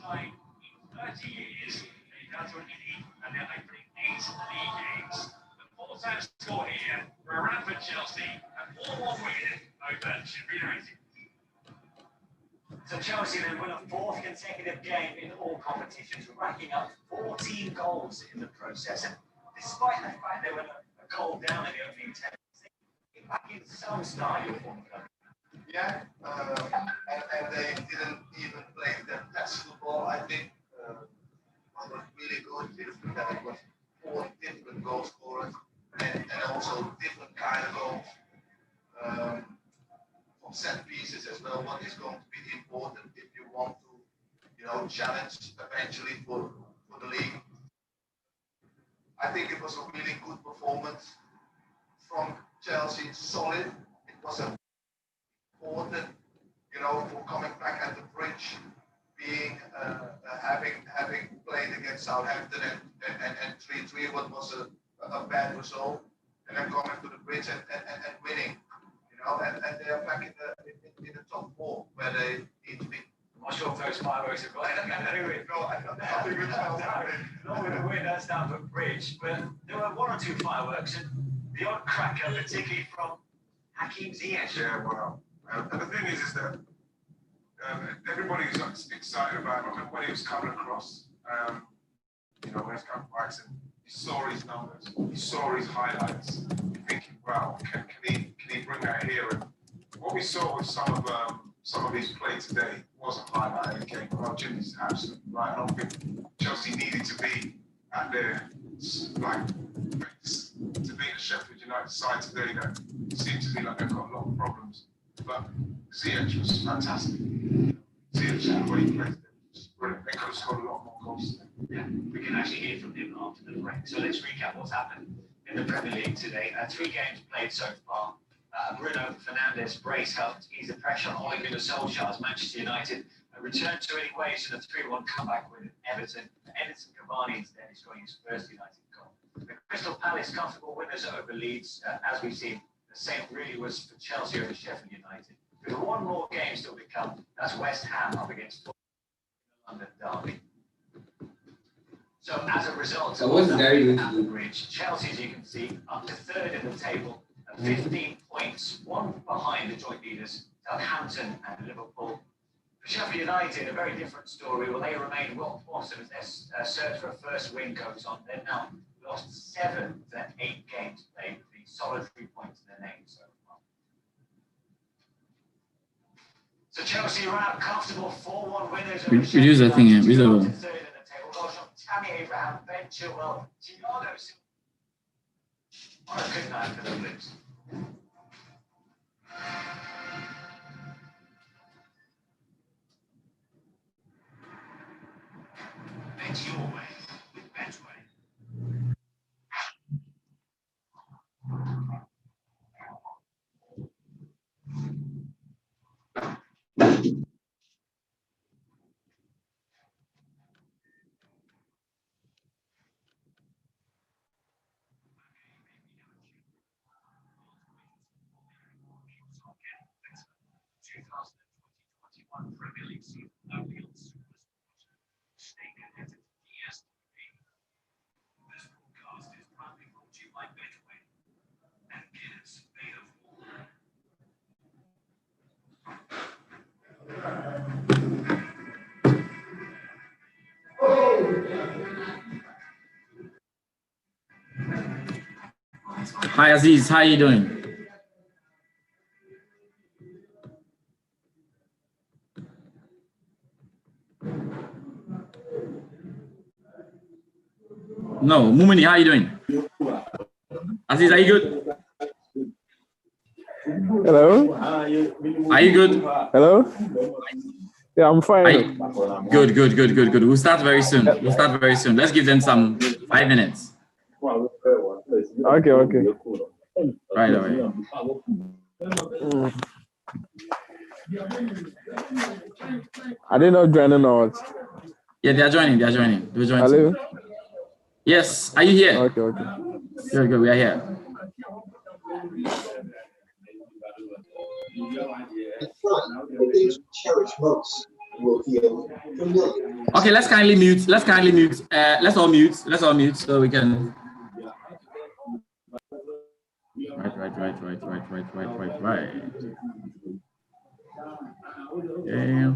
time in 30 years. They've done to an inning and they're opening 8 league games. The four-time score here for a run for Chelsea and 4-1 win over Sheffield United. So Chelsea then win a fourth consecutive game in all competitions, racking up 14 goals in the process. And despite the fact they were a goal down in the opening 10, they came back in some style. Yeah, and they didn't even play their best football. I think what was really good is that it was 4 different goal scorers and also different kind of goals. From set pieces as well, what is going to be important if you want to, challenge eventually for the league. I think it was a really good performance from Chelsea. Solid. It was important, for coming back at the bridge, being having played against Southampton and 3-3, what was a bad result, and then coming to the bridge and winning. And they are back in the top 4 where they need to be. I'm not sure if those fireworks have gone. Not with the win at Stamford Bridge, but there were 1 or 2 fireworks and the odd cracker, particularly from Hakim Ziyech. Yeah, well, and the thing is that everybody's excited about him. When he was coming across, when he's coming back, and you saw his numbers, you saw his highlights. You're thinking, wow, can he bring that here? And what we saw with some of his play today wasn't highlighted in the game. Well, Jimmy's absolutely right. I don't think Chelsea needed to be at their to beat the Sheffield United side today that seemed to be like they've got a lot of problems. But Ziyech was fantastic. Ziyech had the way he played. Brilliant. They could have scored a lot more goals today. Yeah, we can actually hear from him after the break. So let's recap what's happened in the Premier League today. 3 games played so far. Bruno Fernandes' brace helped ease the pressure on Ole Gunnar Solskjaer's Manchester United. Returned to any ways in a 3-1 comeback with Everton. Edinson Cavani instead is scoring his first United goal. The Crystal Palace comfortable winners over Leeds. As we've seen, the same really was for Chelsea over Sheffield United. With 1 more game still to come, that's West Ham up against the London derby. So as a result of the bridge, Chelsea, as you can see, up to 3rd in the table at 15 points, 1 behind the joint leaders, Southampton and Liverpool. For Sheffield United, a very different story. Well, they remain rock bottom as their search for a first win goes on. They've now lost 7 of their 8 games played, with the solid 3 points in their name so far. So Chelsea are out comfortable 4-1 winners. Reduce that thing here. Visible. Tammy Abraham, Ben Chilwell, Thiago Silva. What a good night for the Blues. Bet your way with Betway. Premier League season only on SuperSport. Stay connected to DSTV. This broadcast is proudly brought to you by Betway and Guinness made of water. Hi Aziz, how are you doing? No, Mumini, how are you doing? Aziz, are you good? Hello? Are you good? Hello? Yeah, I'm fine. Good. We'll start very soon. Let's give them some 5 minutes. Okay. Right away. Are they not joining or what? Yeah, they are joining. Hello? Yes, are you here? Okay. Good, we are here. The things we cherish most Okay, let's kindly mute. Let's kindly mute. Let's all mute. Let's all mute so we can. Right. Yeah.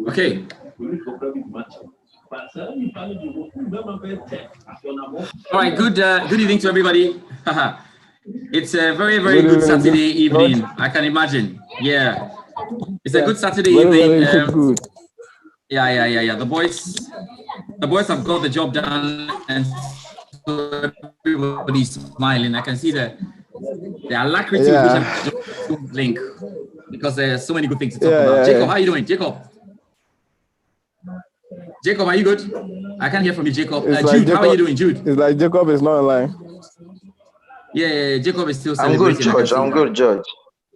Okay. All right. Good evening to everybody. It's a very good Saturday evening. I can imagine. Yeah. It's a good Saturday evening. Good. Yeah. The boys have got the job done, and so everybody's smiling. I can see the alacrity with which I'm link because there's so many good things to talk about. Jacob, how are you doing? Jacob, are you good? I can't hear from you, Jacob. Jude, how are you doing, Jude? It's like Jacob is not online. Yeah, Jacob is still I'm celebrating. good, George. I'm good, George.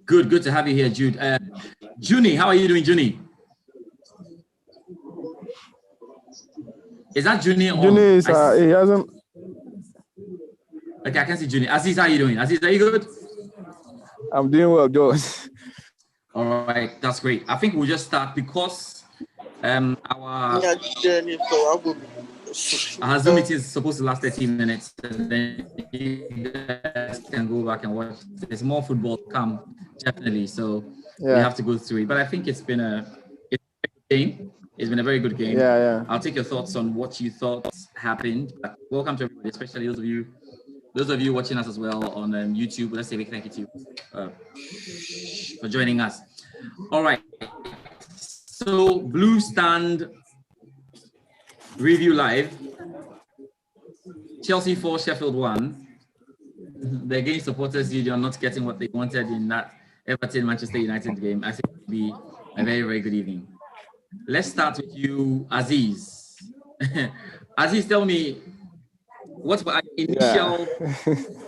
Good to have you here, Jude. Junie, how are you doing, Junie? Is that Junie on? Junie is, he hasn't. Okay, I can see Junie. Aziz, how are you doing? Aziz, are you good? I'm doing well, George. All right, that's great. I think we'll just start because our Zoom meeting is supposed to last 13 minutes, and then you guys can go back and watch. There's more football to come, definitely. So we have to go through it. But I think it's been a good game. It's been a very good game. Yeah. I'll take your thoughts on what you thought happened. But welcome to everybody, especially those of you watching us as well on YouTube. Let's say a big thank you to you for joining us. All right. So BluesStand review live. Chelsea 4, Sheffield 1. The game supporters are not getting what they wanted in that Everton Manchester United game. I think it will be a very good evening. Let's start with you, Aziz. Aziz, tell me, what were your initial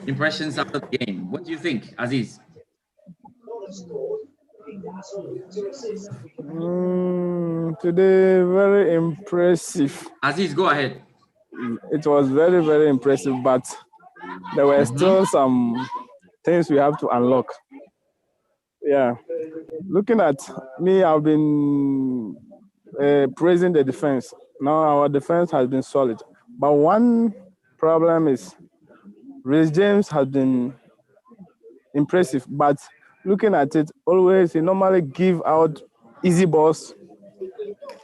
impressions after the game? What do you think, Aziz? Today, very impressive. Aziz, go ahead. It was very impressive, but there were still some things we have to unlock. Yeah. Looking at me, I've been praising the defense. Now our defense has been solid. But one problem is Reece James has been impressive, but looking at it, always he normally give out easy balls.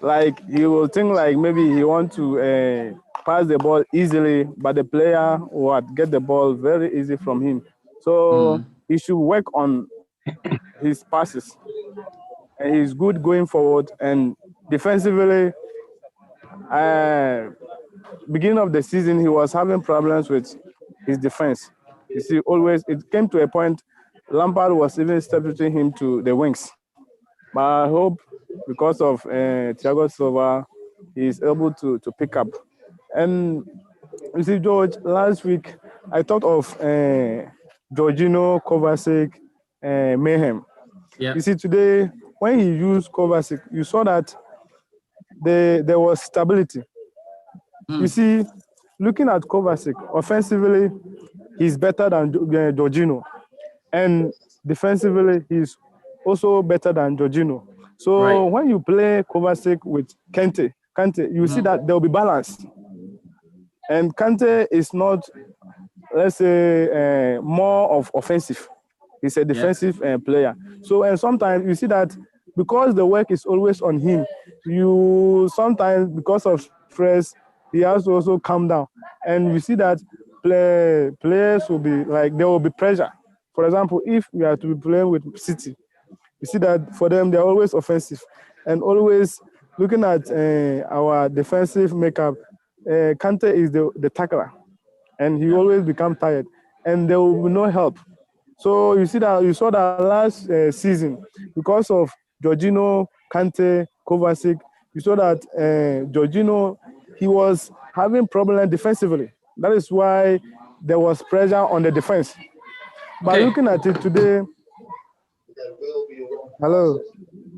Like he will think like maybe he want to pass the ball easily, but the player will get the ball very easy from him. So he should work on his passes. And he's good going forward, and defensively, beginning of the season, he was having problems with his defense. You see, always, it came to a point, Lampard was even substituting him to the wings. But I hope because of Thiago Silva, he is able to pick up. And you see, George, last week, I thought of Jorginho, Kovacic, Mayhem. Yeah. You see, today, when he used Kovacic, you saw that there was stability. You see, looking at Kovacic, offensively, he's better than Jorginho. And defensively, he's also better than Jorginho. So when you play Kovacic with Kante, you see that there will be balance. And Kante is not, let's say, more of offensive. He's a defensive player. So, and sometimes you see that because the work is always on him, you sometimes, because of stress, he has to also calm down. And we see that players will be like, there will be pressure. For example, if we are to be playing with City, you see that for them, they're always offensive. And always looking at our defensive makeup, Kante is the tackler. And he always become tired. And there will be no help. So you saw that last season, because of Jorginho, Kante, Kovacic, you saw that Jorginho, he was having problems defensively. That is why there was pressure on the defense. But looking at it today, hello.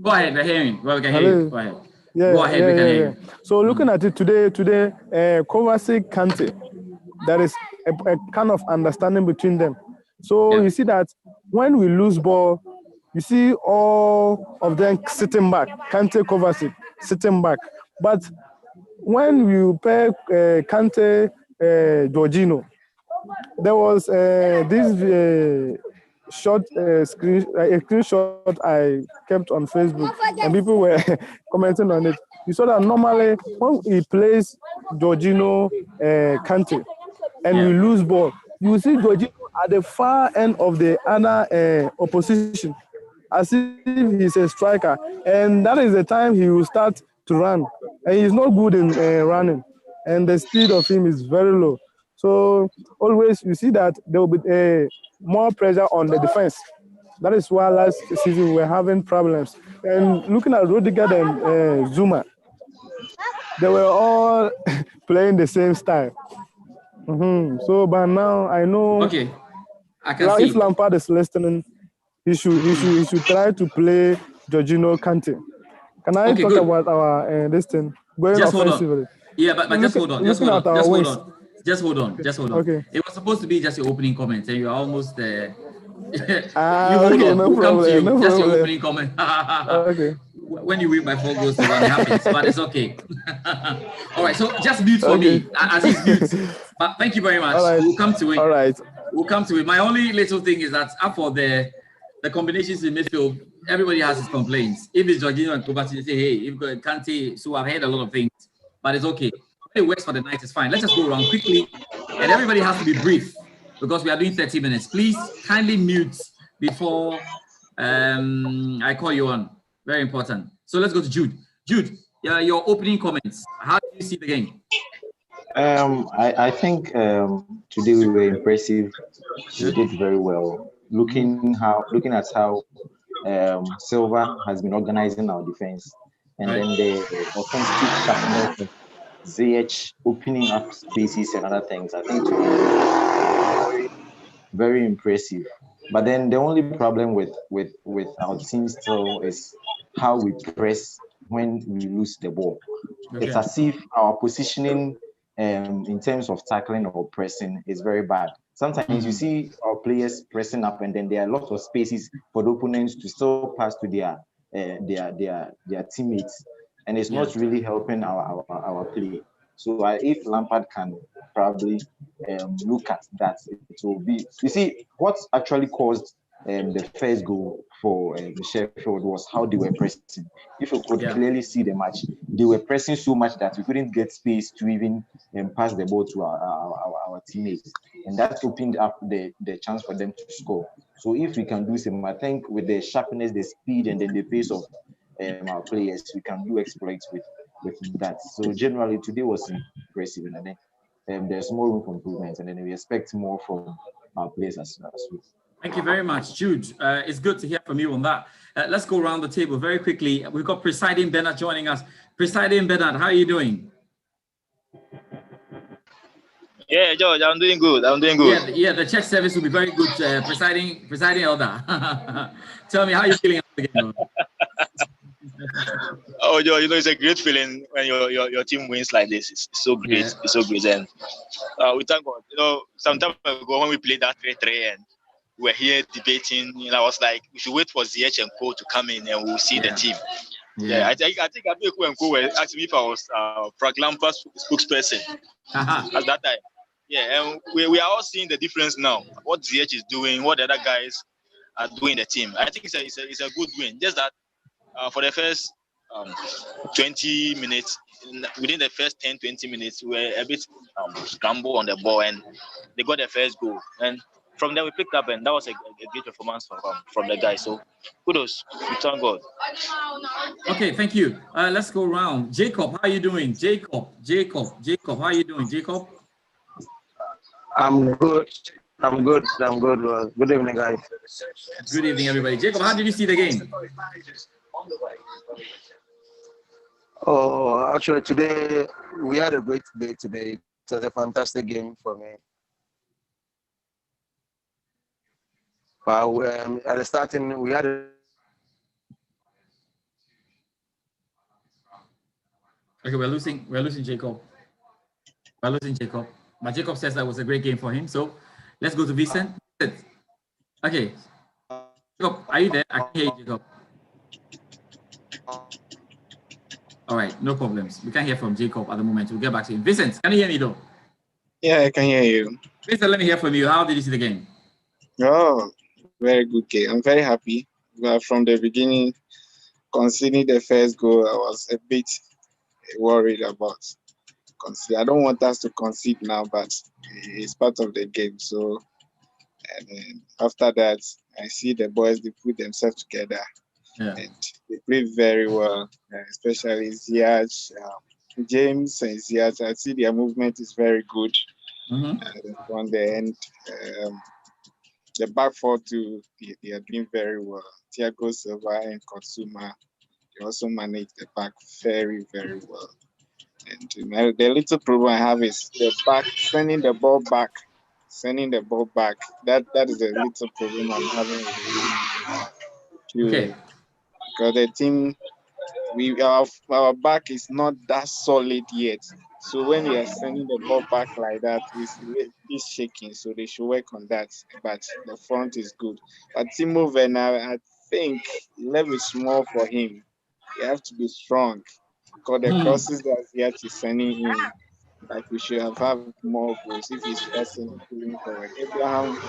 Go ahead, we're hearing. Well, we can hear you. Go ahead. Go ahead, we can hear you. So looking at it today, Kovacic, Kante, there is a kind of understanding between them. So you see that when we lose ball, you see all of them sitting back. Kante, Kovacic sitting back. But when you pair Kante, Jorginho, there was this short a screenshot I kept on Facebook, and people were commenting on it. You saw that normally when he plays Jorginho, Kante, and we lose ball, you see Jorginho at the far end of the other opposition, as if he's a striker, and that is the time he will start to run, and he's not good in running, and the speed of him is very low. So always you see that there will be more pressure on the defense. That is why last season we were having problems. And looking at Rudiger and Zuma, they were all playing the same style. So by now I know. Okay, I can see. If Lampard is listening, he should try to play Jorginho, Kante. Can I talk about our this thing going just offensively? Yeah, but just hold on. Just hold on. Okay. It was supposed to be just your opening comment, and you're almost there. No problem. Just your opening comment. Okay. When you read my 4 goals to 1, it happens, but it's okay. All right, so just mute for me, as he's mute. But thank you very much. Right. We'll come to it. All right. We'll come to it. My only little thing is that for the combinations in midfield, everybody has his complaints. If it's Jorginho and Kovacic, they say, hey, if Kante, so I've heard a lot of things, but it's okay. If it works for the night, it's fine. Let's just go around quickly, and everybody has to be brief because we are doing 30 minutes. Please kindly mute before I call you on. Very important. So let's go to Jude. Jude, your opening comments. How do you see the game? I think today we were impressive. We did very well. Looking at how Silva has been organizing our defense, and then the offensive sharpness of ZH opening up spaces and other things. I think very, very impressive. But then the only problem with our team still is how we press when we lose the ball. Okay. It's as if our positioning in terms of tackling or pressing is very bad. Sometimes you see our players pressing up, and then there are lots of spaces for the opponents to still pass to their teammates, and it's not really helping our play. So if Lampard can probably look at that, it will be. You see, what actually caused the first goal for the Sheffield was how they were pressing. If you could clearly see the match, they were pressing so much that we couldn't get space to even pass the ball to our teammates, and that opened up the chance for them to score. So if we can do some, I think with the sharpness, the speed, and then the pace of our players, we can do exploits with that. So generally today was impressive, and I think there's more room for improvement, and then we expect more from our players as well. Thank you very much, Jude. It's good to hear from you on that. Let's go around the table very quickly. We've got Presiding Bernard joining us. Presiding Bernard, how are you doing? Yeah, George, I'm doing good. Yeah, the church service will be very good. Presiding Elder. Tell me, how are you feeling after the game? Oh, Joe, it's a great feeling when your team wins like this. It's so great. Yeah. It's so great. And we thank God. Some time ago when we played that 3-3 and we were here debating, I was like, we should wait for ZH and Co to come in and we'll see the team. Yeah, I think Abiku and Co were asking me if I was Frank Lampard's spokesperson at that time. Yeah, and we are all seeing the difference now. What ZH is doing, what the other guys are doing in the team. I think it's a good win. Just that for the first 20 minutes, within the first 10-20 minutes, we were a bit scrambled on the ball, and they got the first goal. And from there, we picked up, and that was a great performance from the guys. So kudos, we thank God. Okay, thank you. Let's go around. Jacob, how are you doing? Jacob, how are you doing? Jacob? I'm good. Good evening, guys. Good evening, everybody. Jacob, how did you see the game? Oh, actually, today we had a great day today. It was a fantastic game for me. But at the starting, we had Okay, we're losing Jacob. We're losing Jacob. But Jacob says that was a great game for him. So let's go to Vincent. Okay. Jacob, are you there? I can hear you, Jacob. All right, no problems. We can't hear from Jacob at the moment. We'll get back to him. Vincent, can you hear me though? Yeah, I can hear you. Vincent, let me hear from you. How did you see the game? Oh, very good game. I'm very happy. From the beginning, conceding the first goal, I was a bit worried about concede. I don't want us to concede now, but it's part of the game. So, and then after that, I see the boys, they put themselves together. Yeah. And they played very well, especially Ziyech, James and Ziyech. I see their movement is very good. On the end, the back four too, they are doing very well. Thiago Silva and Kotsuma, they also manage the back very, very well. And the little problem I have is the back, sending the ball back. That is the little problem I'm having with the team. Okay. Because the team, our back is not that solid yet. So when we are sending the ball back like that, it's shaking. So they should work on that. But the front is good. But Timo Werner, I think level is small for him. You have to be strong. Because the crosses that Ziyech is sending in, like we should have more goals if he's pressing and pulling forward. Abraham is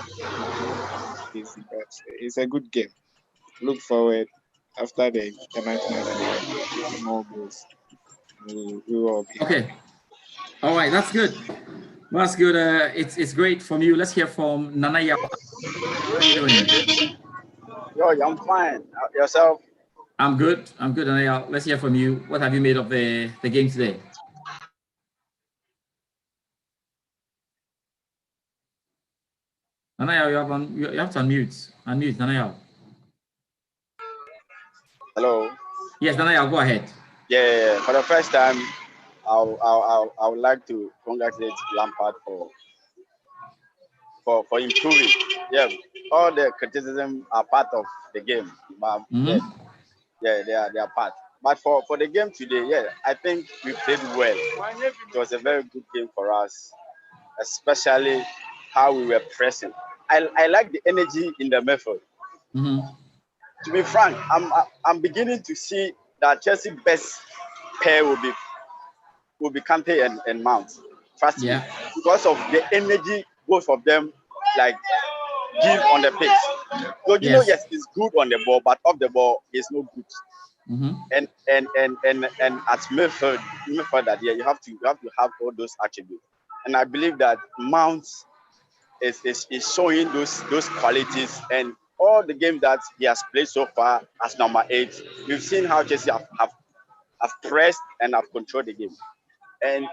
busy, but it's a good game. Look forward after the international break, more goals. We will all be okay. All right, that's good. That's good. It's great from you. Let's hear from Nana Yao. How are you doing? Yo, I'm fine. Yourself? I'm good. Nana Yao. Let's hear from you. What have you made of the game today? Nana Yao, you have to unmute. Unmute, Nana Yao. Hello. Yes, Nana Yao, go ahead. Yeah. For the first time, I would like to congratulate Lampard for improving. Yeah, all the criticism are part of the game, but yeah, they are part. But for the game today, yeah, I think we played well. It was a very good game for us, especially how we were pressing. I like the energy in the method. To be frank, I'm beginning to see that Chelsea best pair will be Kante and Mount. Trust me, because of the energy both of them like give on the pitch. So you know, yes, it's good on the ball, but off the ball, it's no good. And at midfield, yeah, you have to have all those attributes. And I believe that Mount is showing those qualities, and all the games that he has played so far as number 8, we've seen how Chelsea have pressed and have controlled the game. And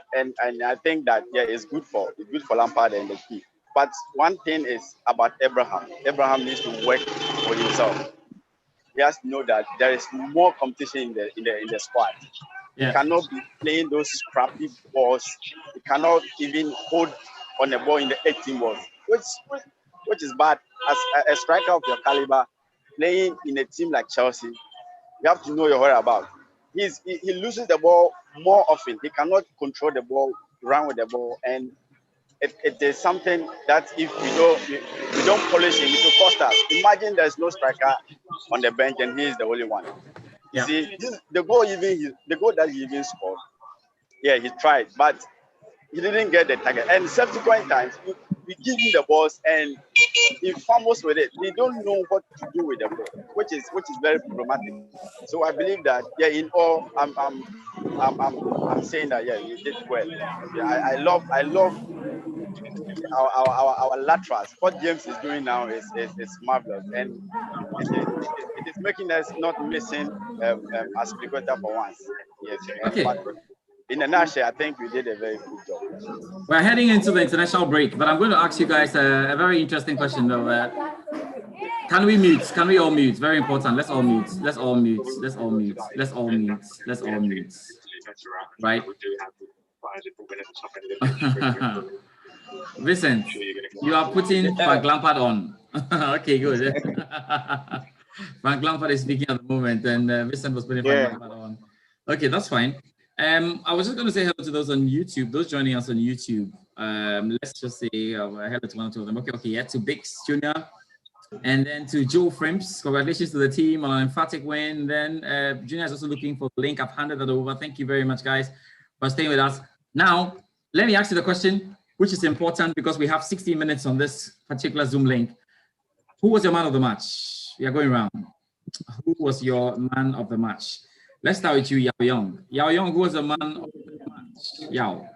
I think that it's good for Lampard and the team. But one thing is about Abraham. Abraham needs to work for himself. He has to know that there is more competition in the squad. He cannot be playing those scrappy balls. He cannot even hold on the ball in the 18 balls, which is bad. As a striker of your caliber, playing in a team like Chelsea, you have to know your whereabouts. He loses the ball more often. He cannot control the ball, run with the ball, and it is something that if we don't polish him, it will cost us. Imagine there's no striker on the bench and he is the only one. You see, the goal that he even scored, he tried, but he didn't get the target. And subsequent times, we give him the balls and he fumbles with it. He don't know what to do with the ball, which is very problematic. So I believe that in all, I'm saying that he did well. I love our laterals. What James is doing now is marvelous, and it is making us not missing Aspilicueta for once. Yes. But in a nutshell, I think we did a very good job. We're heading into the international break, but I'm going to ask you guys a very interesting question though. Can we mute? Can we all mute? Very important. Let's all mute. Let's all mute. Let's all mute. Let's all mute. Let's all mute. Right? Vincent, you are putting Frank Lampard on. Okay, good. Frank Lampard is speaking at the moment, and Vincent was putting Frank Lampard on. Okay, that's fine. I was just going to say hello to those on YouTube, those joining us on YouTube. Let's just say hello to one or two of them. Okay, yeah, to Bix Jr. And then to Joe Frimps. Congratulations to the team on an emphatic win. Then Junior is also looking for the link. I've handed that over. Thank you very much, guys, for staying with us. Now, let me ask you the question, which is important because we have 60 minutes on this particular Zoom link. Who was your man of the match? We are going around. Who was your man of the match? Let's start with you, Yao Young. Yao Young, who was the man of the match? Yao.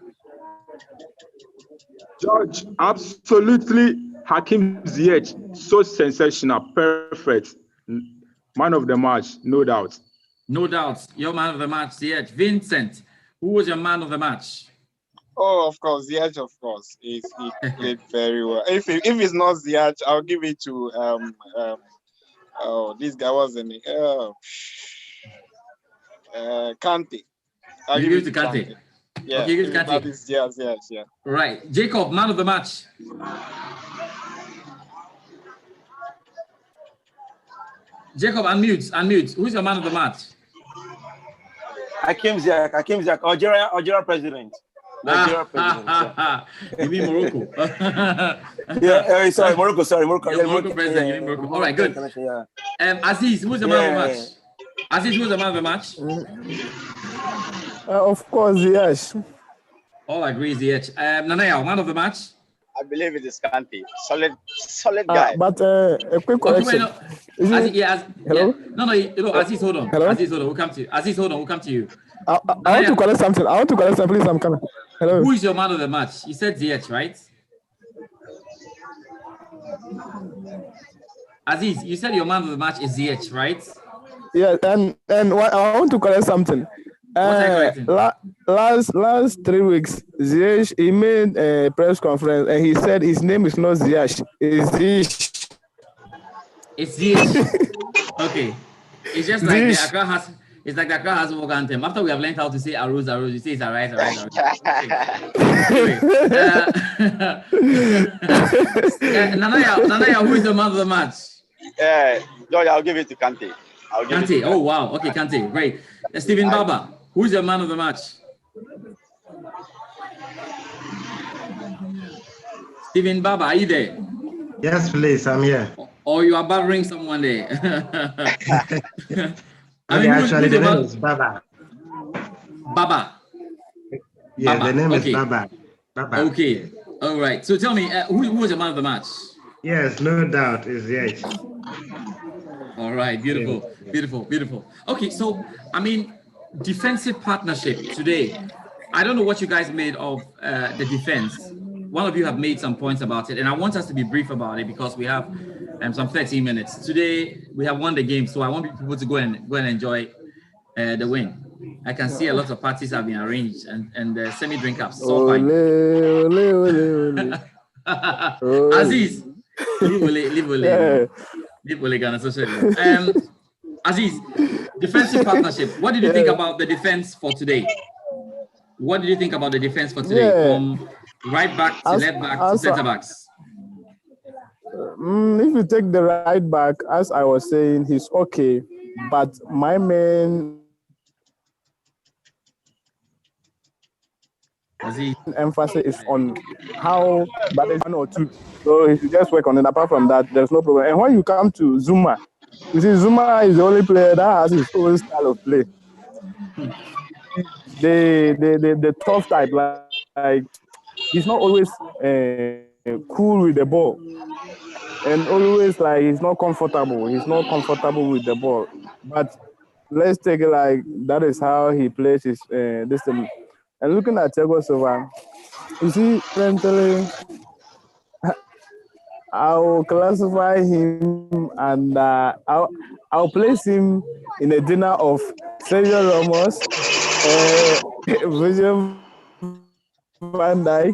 George, absolutely. Hakim Ziyech, so sensational, perfect. Man of the match, no doubt. No doubt. Your man of the match, Ziyech. Vincent, who was your man of the match? Oh, of course, Ziyech, of course. He played very well. If it's not Ziyech, I'll give it to this guy was in Kante. I'll give it to Kante. Yeah, okay, give it to Kante. Yeah. Right. Jacob, man of the match. Jacob, unmute. Who's your man of the match? Hakim Ziyech, Algeria president. Nigeria president. You mean Morocco? Sorry, Morocco. Yeah, Morocco president. You mean Morocco? All right, good. Aziz, who's the man of the match? Aziz, who's the man of the match? Of course, yes. All agree, Ziyech. Nanaya, man of the match? I believe it is Kante. Solid guy. But a quick question. Hello? No, Aziz, hold on. Hello? Aziz, hold on. We'll come to you. Aziz, hold on. We'll come to you. I want to collect something. Please, I'm coming. Hello. Who is your man of the match? You said Ziyech, right? Aziz, you said your man of the match is Ziyech, right? Yeah, and I want to correct something. Last 3 weeks, Ziyech, he made a press conference and he said his name is not Ziyech, it's Ziyech. It's Ziyech. Okay. It's just like the Accra has. It's like the Accra has work anthem. After we have learned how to say Aruz, you say it's Arise. Nanaya, who is the man of the match? George, I'll give it to Kante. Kante. Oh wow. Okay, Kante. Great. Stephen Baba, who is your man of the match? Stephen Baba, are you there? Yes, please. I'm here. Or you are bothering someone there? Actually, the name is Baba. Baba. Yeah, Baba. The name is Baba. Okay. All right. So tell me, who was the man of the match? Yes, no doubt, it's Ziyech. All right. Beautiful. Yeah. Beautiful. Okay. So, I mean, defensive partnership today. I don't know what you guys made of the defense. One of you have made some points about it, and I want us to be brief about it because we have some 13 minutes. Today, we have won the game, so I want people to go and enjoy the win. I can see a lot of parties have been arranged and semi-drink ups. So fine. Aziz, leave Ghana social. Aziz, defensive partnership. What did you think about the defense for today? What did you think about the defense for today? From right back to left back to center backs? If you take the right back, as I was saying, he's okay. But my main emphasis is on how that is 1 or 2. So if you just work on it, apart from that, there's no problem. And when you come to Zuma, you see, Zuma is the only player that has his own style of play. The tough type, like he's not always cool with the ball, and always like he's not comfortable. He's not comfortable with the ball. But let's take it like that is how he plays his this thing. And looking at Thiago Silva, you see, mentally, I'll classify him and I'll place him in a dinner of Sergio Ramos, Virgil van Dijk,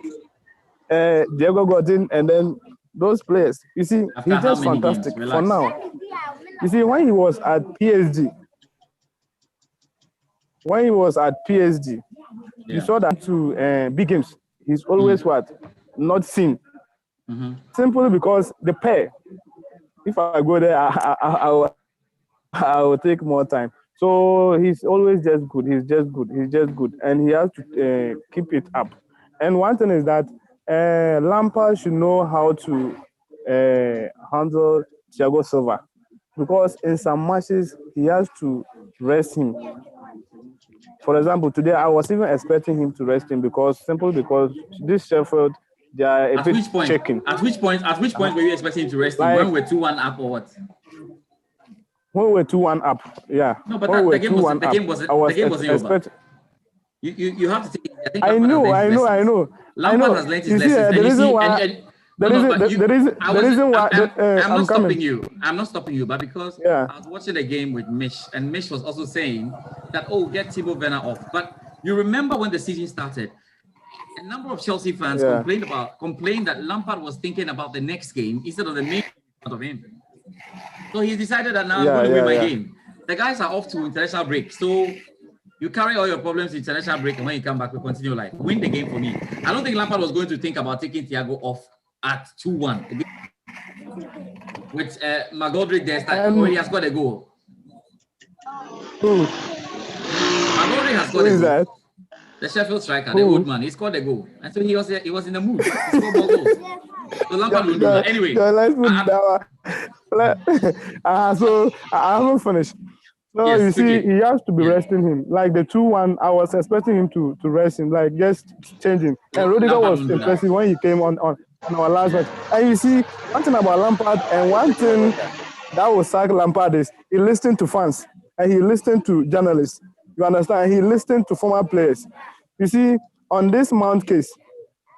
Diego Godin, and then those players. You see, he's just fantastic for now. You see, when he was at PSG, you saw that to big games. He's always not seen. Simply because the pair. If I go there, I will take more time. So he's always just good. He's just good. He's just good, and he has to keep it up. And one thing is that Lampard should know how to handle Thiago Silva, because in some matches he has to rest him. For example, today I was even expecting him to rest him because this Sheffield, they are a bit shaking. At which point were you expecting him to rest him? Like, when we're 2-1 up or what? When we're 2-1 up, yeah. No, but when the game wasn't over. You have to take it. I know. Lampard has learned his lessons. The reason why. I'm not stopping you. I'm not stopping you, but because I was watching the game with Mish, and Mish was also saying that, get Timo Werner off. But you remember when the season started, a number of Chelsea fans complained that Lampard was thinking about the next game instead of the main game of him. So he decided that now I'm going to win my game. The guys are off to international break, so you carry all your problems to international break, and when you come back, we continue life. Win the game for me. I don't think Lampard was going to think about taking Thiago off at 2-1 with McGoldrick there. He has got a goal. McGoldrick has got a goal. The Sheffield striker, the old man, he scored a goal, and so he was in the mood. He scored more goals. So Lampard will do that anyway. Let's put so I haven't finished. So yes, you see, he has to be resting him. Like the 2-1, I was expecting him to rest him, like just changing. And Rudiger was impressive when he came on our last match. And you see, one thing about Lampard and one thing that will sack Lampard is he listened to fans and he listened to journalists. You understand? He listened to former players. You see, on this Mount case,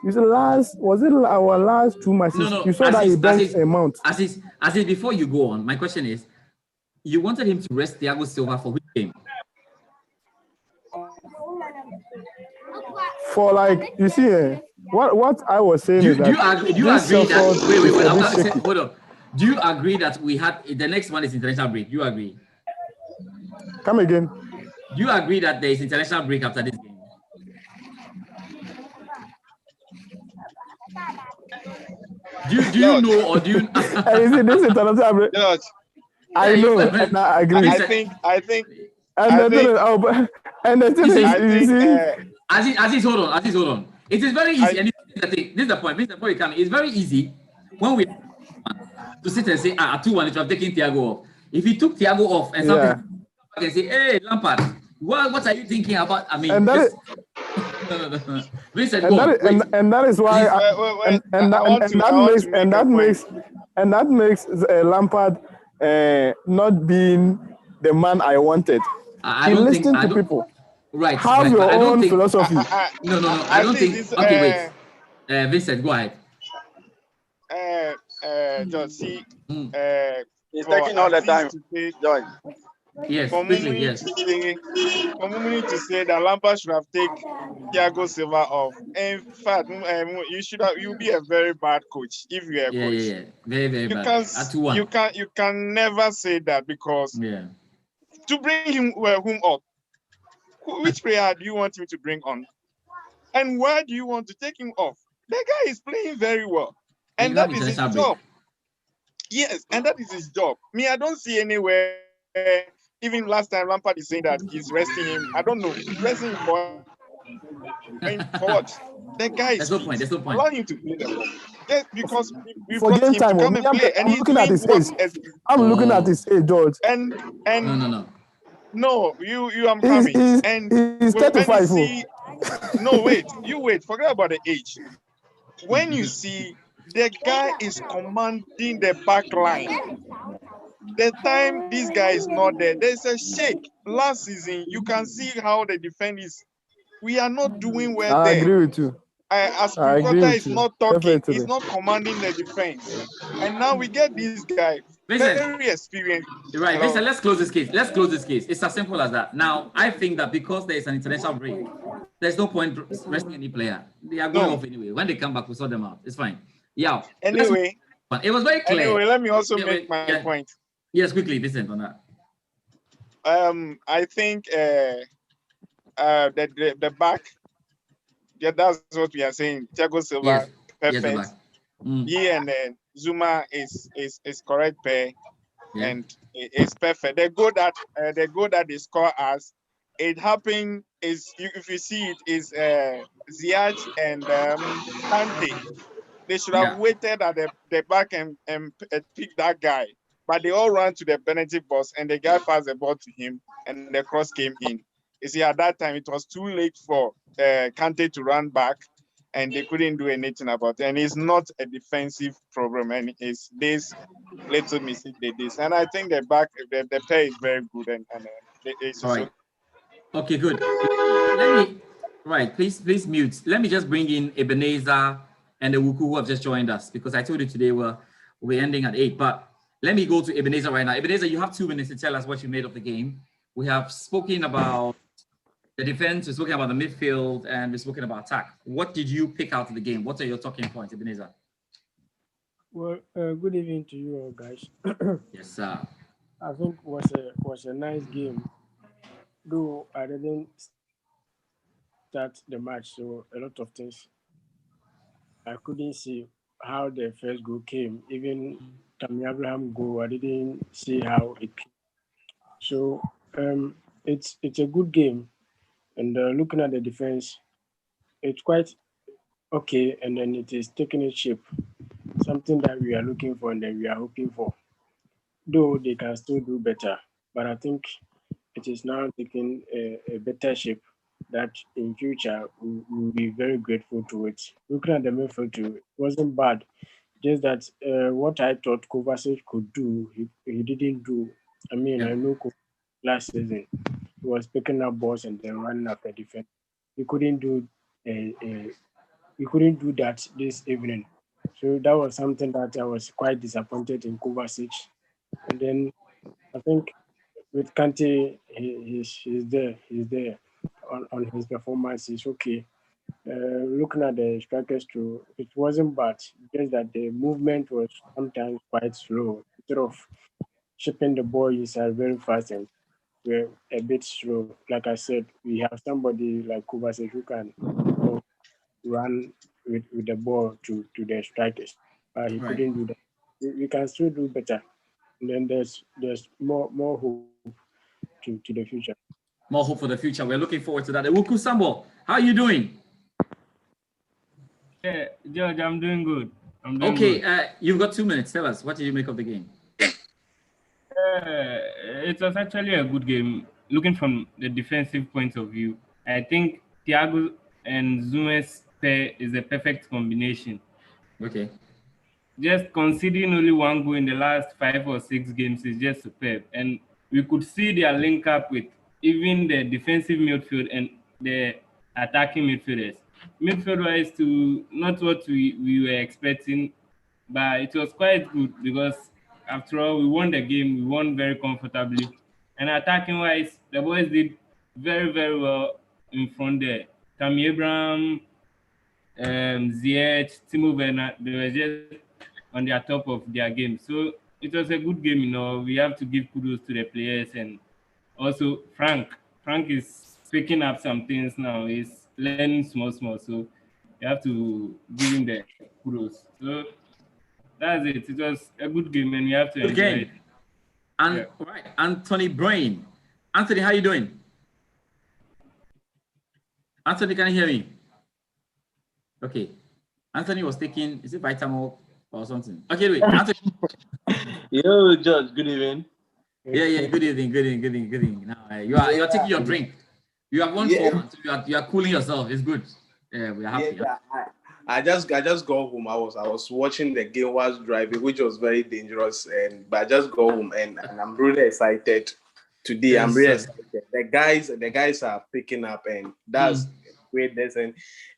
you see, was it our last 2 matches? No. You saw that he benched a Mount. As is, before you go on, my question is, you wanted him to rest Thiago Silva for which game? For like, you see, what I was saying is that... Do you agree that... Wait, hold on. Do you agree that we had... The next one is international break? Do you agree? Come again. Do you agree that there is international break after this game? Do you know or do you... Is it this international break? I know, and I agree. I think. Aziz, hold on. It is very easy. And this is the point. This is the point. It's very easy when we to sit and say, 2-1, if you have taken Thiago off. If he took Thiago off and something, I can say, hey, Lampard, what are you thinking about? I mean, and that is, Vincent, and that is why, that makes Lampard not being the man I wanted. He listened to people. Right. Have your own philosophy. No. I don't think. Okay, wait. Vincent, go ahead. John, see, he's taking all the time. John. Yes, for me to say that Lampard should have taken Thiago Silva off. In fact, you'll be a very bad coach if you are a coach. Yeah. Very bad. You can never say that because to bring him up, which player do you want him to bring on? And why do you want to take him off? The guy is playing very well. And that is his job. Yes, and that is his job. Me, I don't see anywhere. Even last time Lampard is saying that he's resting him. I don't know. He's resting him for what? The guy is. There's no point. Allow him to play the ball. Yes, because we for game time. I'm looking at his age. I'm looking at his age, George. And no, you I'm coming. He's 35. No, wait. Forget about the age. When you see the guy is commanding the back line. The time this guy is not there, there's a shake. Last season, you can see how the defense is. We are not doing well there. I agree with you. Aspilicueta is not talking. Definitely. He's not commanding the defense. And now we get this guy, very experienced. Right, Vincent, let's close this case. It's as simple as that. Now, I think that because there is an international break, there's no point resting any player. They are going off anyway. When they come back, we sort them out. It's fine. Yeah. Anyway. It was very clear. Anyway, let me also make my point. Yes, quickly, Vincent, on that. I think the back, that's what we are saying. Thiago Silva, perfect. Yes, He and Zuma is correct pair. and it's perfect. The goal that they score us, it happened is if you see it is Ziyech and Kante. They should have waited at the back and pick that guy. But they all ran to the penalty box and the guy passed the ball to him and the cross came in. You see, at that time, it was too late for Kante to run back and they couldn't do anything about it. And it's not a defensive problem, and it's this little mistake they did. And I think the pair is very good and it's all right. Okay, good. Let me, right, please mute. Let me just bring in Ebenezer and the Wuku who have just joined us, because I told you today we're ending at 8, but let me go to Ebenezer right now. Ebenezer, you have 2 minutes to tell us what you made of the game. We have spoken about the defense, we're spoken about the midfield, and we're spoken about attack. What did you pick out of the game? What are your talking points, Ebenezer? Well, good evening to you all, guys. Yes, sir. I think was a nice game, though I didn't start the match, so a lot of things I couldn't see how the first goal came. Even Tammy Abraham goal, I didn't see how it came. So it's a good game, and looking at the defense, it's quite okay, and then it is taking its shape, something that we are looking for and then we are hoping for. Though they can still do better, but I think it is now taking a better shape that in future we will be very grateful to it. Looking at the midfield too, it wasn't bad. Just that what I thought Kovacic could do, he didn't do. I mean, I know last season he was picking up balls and then running after defense. He couldn't do that this evening. So that was something that I was quite disappointed in Kovacic. And then I think with Kante, he's there. He's there on his performance. He's okay. Looking at the strikers too, it wasn't bad. Just that the movement was sometimes quite slow. Instead of shipping the ball inside very fast and we're a bit slow. Like I said, we have somebody like Kovacic who can run with the ball to the strikers. He couldn't do that. We can still do better. And then there's more hope to the future. More hope for the future. We're looking forward to that. Wuku Sambo, how are you doing? Yeah, George, I'm doing good. Okay, you've got 2 minutes. Tell us, what did you make of the game? It was actually a good game. Looking from the defensive point of view, I think Thiago and Zume's pair is a perfect combination. Okay. Just conceding only 1 goal in the last 5 or 6 games is just superb. And we could see their link up with even the defensive midfield and the attacking midfielders. Midfield-wise, to not what we were expecting, but it was quite good because after all, we won the game. We won very comfortably. And attacking-wise, the boys did very, very well in front there. Tammy Abraham, Ziyech, Timo Werner, they were just on their top of their game. So it was a good game, We have to give kudos to the players, and also Frank. Frank is picking up some things now. He's learning small. So you have to give him the kudos. So that's it. It was a good game, and you have to enjoy it. And right, Anthony Brain. Anthony, how you doing? Anthony, can you hear me? Okay. Anthony was taking, is it Vitamol or something? Okay, wait. Anthony. Yo, George, good evening. Yeah, good evening. Now, you are taking your drink. You have one for one, so you are cooling yourself. It's good. Yeah, we are happy. Yeah, I just got home. I was watching the game while driving, which was very dangerous. But I just got home and I'm really excited today. Yes, I'm really excited. The guys are picking up, and that's great.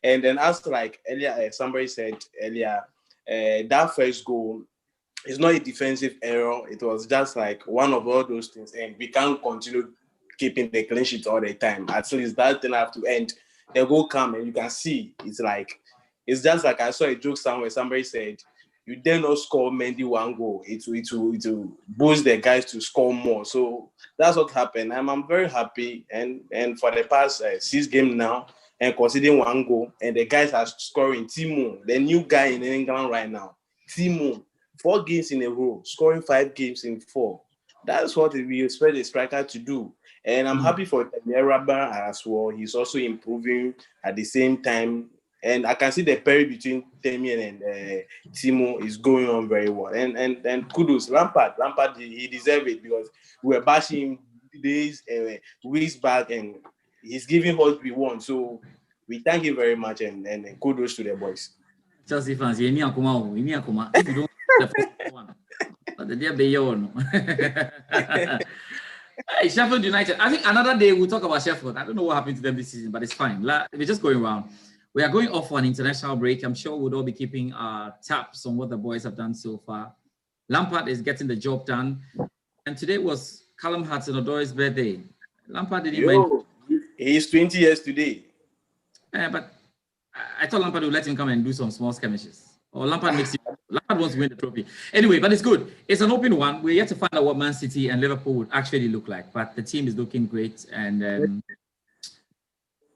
And then as like earlier, somebody said earlier, that first goal is not a defensive error. It was just like one of all those things, and we can't continue keeping the clean sheet all the time. At least that thing have to end. The goal come and you can see it's just like I saw a joke somewhere. Somebody said, "You dare not score Mendy 1 goal. It will boost the guys to score more." So that's what happened. I'm very happy. And for the past 6 games now, and considering 1 goal, and the guys are scoring. Timo, the new guy in England right now, Timo, 4 games in a row, scoring 5 games in 4. That's what we expect a striker to do. And I'm happy for Rabba as well. He's also improving at the same time. And I can see the pair between Temian and Timo is going on very well. And kudos, Lampard, he deserves it because we were bashing days, weeks back, and he's giving what we want. So we thank him very much and kudos to the boys. Chelsea fans, if you don't the first one, but the day beyond. Hey, Sheffield United. I think another day we'll talk about Sheffield. I don't know what happened to them this season, but it's fine. We're just going around. We are going off for an international break. I'm sure we'll all be keeping our taps on what the boys have done so far. Lampard is getting the job done. And today was Callum Hudson-Odoi's birthday. Lampard didn't mind. He's 20 years today. But I thought Lampard would let him come and do some small skirmishes. Or Lampard wants to win the trophy. Anyway, but it's good. It's an open one. We're yet to find out what Man City and Liverpool would actually look like. But the team is looking great. And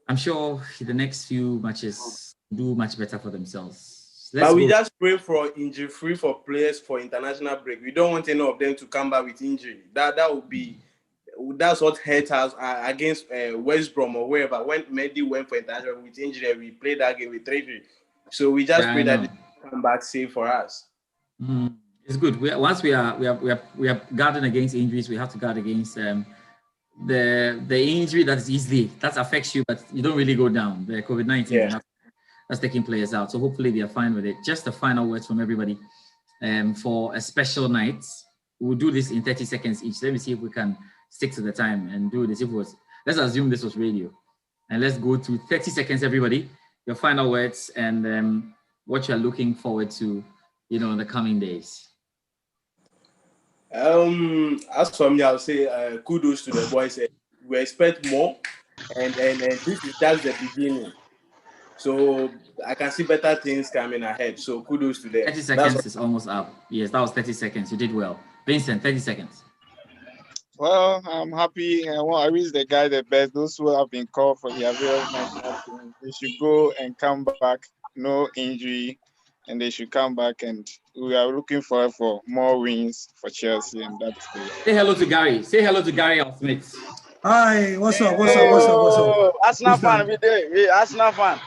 I'm sure the next few matches do much better for themselves. But we just pray for injury-free for players for international break. We don't want any of them to come back with injury. That's what hurt us against West Brom or wherever. When Mendy went for international with injury, we played that game with 3-3. So we just pray that they come back safe for us. It's good. Once we are guarding against injuries, we have to guard against the injury that affects you, but you don't really go down. The COVID-19 that's taking players out. So hopefully they are fine with it. Just the final words from everybody for a special night. We'll do this in 30 seconds each. Let me see if we can stick to the time and do this. Let's assume this was radio, and let's go to 30 seconds, everybody. Your final words and what you're looking forward to, in the coming days. As for me, I'll say kudos to the boys. We expect more, and this is just the beginning. So I can see better things coming ahead. So kudos to them. 30 seconds is almost up. Yes, that was 30 seconds. You did well. Vincent, 30 seconds. Well, I'm happy. I wish the guy the best. Those who have been called for their various national teams, they should go and come back, no injury, and they should come back. And we are looking for more wins for Chelsea. And that's it. Say hello to Gary. Say hello to Gary Smith. Hi, what's up? Arsenal fan, we Arsenal fan.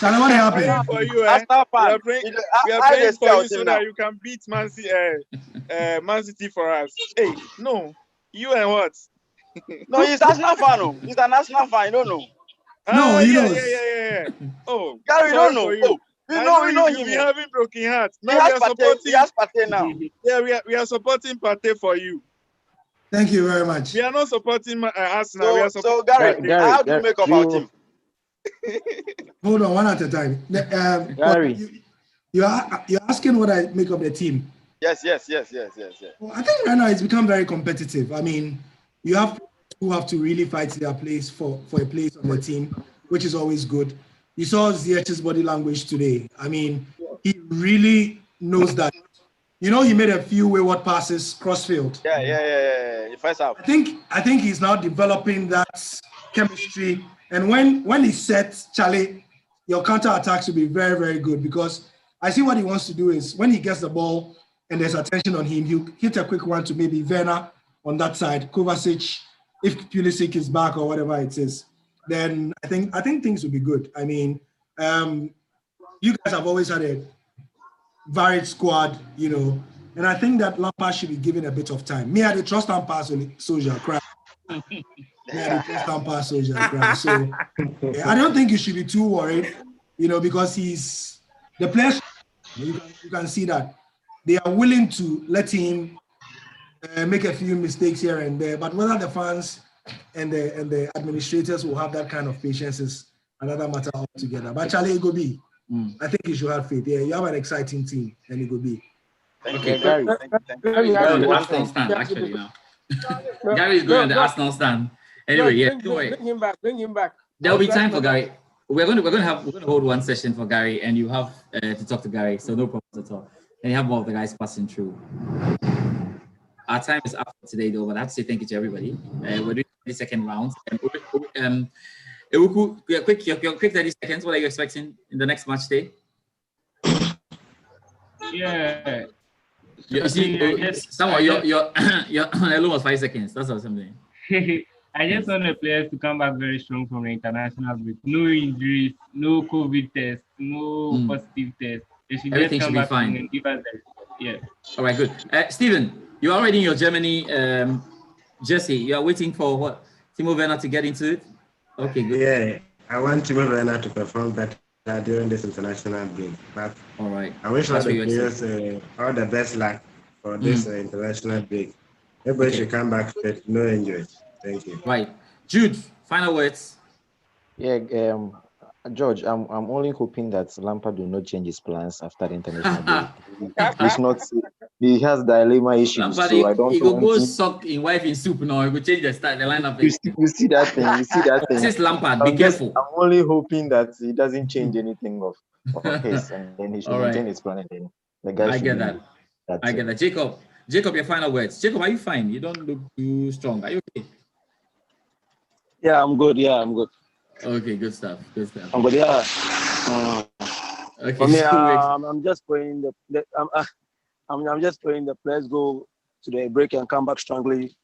Tell me what happened. For you, Arsenal fan. We are praying for you so that you can beat Man City for us. Hey, no. You and what? No, he's Arsenal fan. He's an Arsenal fan. You don't know. No, he knows. Yeah. Oh, Gary, don't know. We know him. You'll be having broken hearts. He has Partey now. Yeah, we are supporting Partey for you. Thank you very much. We are not supporting Arsenal. So Gary, how do you make up our team? Hold on, one at a time. Gary, you're asking what I make of the team. Yes. Well, I think right now it's become very competitive. I mean, you have who have to really fight their place for a place on the team, which is always good. You saw Ziyech's body language today. I mean, he really knows that. He made a few wayward passes crossfield. Yeah. First half. I think he's now developing that chemistry. And when he sets Charlie, your counter attacks will be very, very good because I see what he wants to do is when he gets the ball and there's attention on him, he'll hit a quick one to maybe Werner on that side, Kovacic, if Pulisic is back or whatever it is, then I think things will be good. I mean, you guys have always had a varied squad, and I think that Lampard should be given a bit of time. Me, I had trust and pass on Soldier crap. So I don't think you should be too worried, because he's the players. You can see that they are willing to let him make a few mistakes here and there. But whether the fans and the administrators will have that kind of patience is another matter altogether. But Charlie, it go be. I think you should have faith. Yeah, you have an exciting team, and it will be. Okay, Gary. Gary on the Arsenal stand actually now. Gary is going on the Arsenal stand. Anyway, Bring him back. There will be time for Gary. We're going to hold one session for Gary, and you have to talk to Gary, so no problem at all. And you have more of the guys passing through. Our time is up for today, though, but I have to say thank you to everybody. We're doing 30-second rounds. Your quick 30 seconds. What are you expecting in the next match day? Yeah. You see, someone your hello was 5 seconds. That's what I'm saying. I just want the players to come back very strong from the international break. No injuries, no COVID test, no positive test. They should Everything just come should be back fine. and give us the yeah. All right, good. Stephen, you're already in your Germany jersey. You are waiting for what? Timo Werner to get into it? Okay, good. Yeah, I want Timo Werner to perform better during this international break. But all right, I wish all the players all the best luck for this international break. Everybody should come back fit, no injuries. Thank you. Right. Jude, final words. Yeah, George, I'm only hoping that Lampard will not change his plans after the international break. He's not. He has dilemma issues, Lampard, so I don't. He go suck in wife in soup now. He will change the lineup. You see that thing. You see that thing. This is Lampard. Be careful. I'm only hoping that he doesn't change anything of his, and then he should maintain his plan. And then the guy. I get that. I get that. Jacob, your final words. Jacob, are you fine? You don't look too strong. Are you okay? Yeah, I'm good. Yeah, I'm good. Okay, good stuff. Good stuff. I'm good. Yeah. Okay. For me, I'm just praying I'm just praying the players go to the break and come back strongly,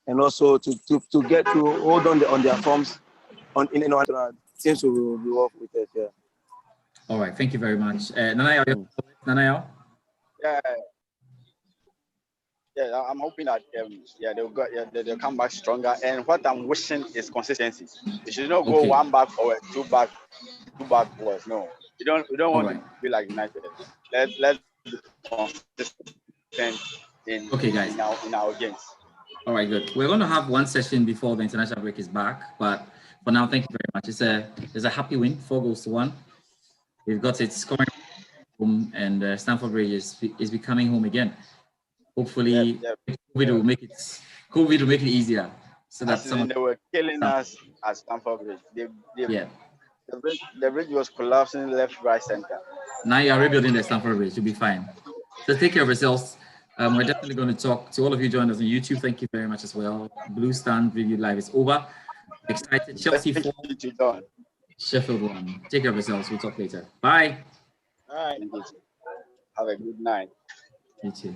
and also to get to hold on their forms in order things will be off with it. Yeah. All right. Thank you very much. Nanayo? Yeah, I'm hoping that they'll come back stronger. And what I'm wishing is consistency. They should not go one back forward, two back forwards. No, we don't want to be like United. Let's be consistent in our games. All right, good. We're going to have one session before the international break is back, but for now, thank you very much. It's a happy win, 4-1. We've got it scoring home, and Stamford Bridge is becoming home again. Hopefully, COVID will make it easier. So that they were killing us at Stamford Bridge. The bridge was collapsing left, right, center. Now you are rebuilding the Stamford Bridge. You'll be fine. So take care of yourselves. We're definitely going to talk to all of you joined us on YouTube. Thank you very much as well. BluesStand Review Live is over. Excited. Chelsea 4, Sheffield 1. Take care of yourselves. We'll talk later. Bye. All right. Have a good night. You too.